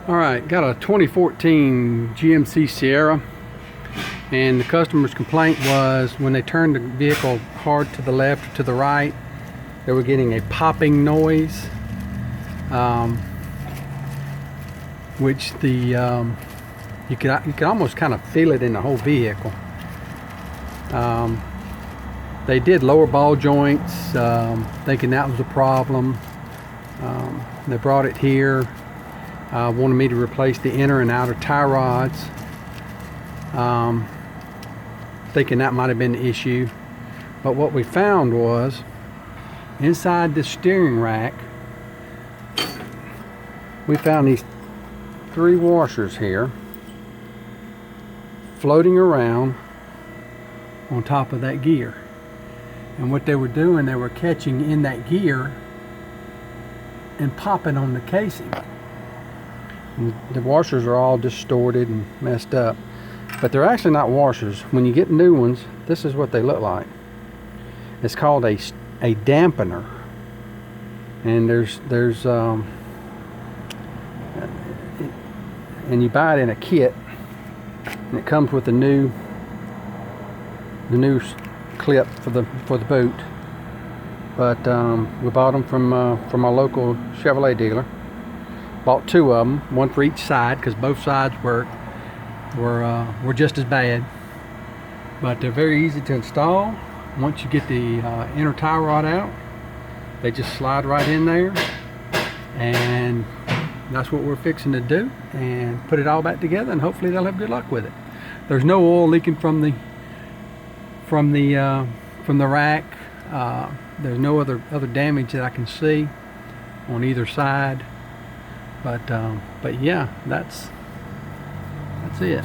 Alright, got a 2014 GMC Sierra, and the customer's complaint was when they turned the vehicle hard to the left or to the right, they were getting a popping noise, which you could almost kind of feel it in the whole vehicle. They did lower ball joints, thinking that was a problem. They brought it here. Wanted me to replace the inner and outer tie rods, thinking that might have been the issue. But what we found was inside the steering rack we found these 3 washers here floating around on top of that gear, and what they were doing, they were catching in that gear and popping on the casing. And the washers are all distorted and messed up, but they're actually not washers. When you get new ones, this is what they look like. It's called a dampener, and and you buy it in a kit, and it comes with the new clip for the boot. But we bought them from our local Chevrolet dealer. Bought 2 of them, one for each side, because both sides were just as bad. But they're very easy to install. Once you get the inner tie rod out, they just slide right in there, and that's what we're fixing to do, and put it all back together, and hopefully they'll have good luck with it. There's no oil leaking from the rack. There's no other damage that I can see on either side. But yeah, that's it.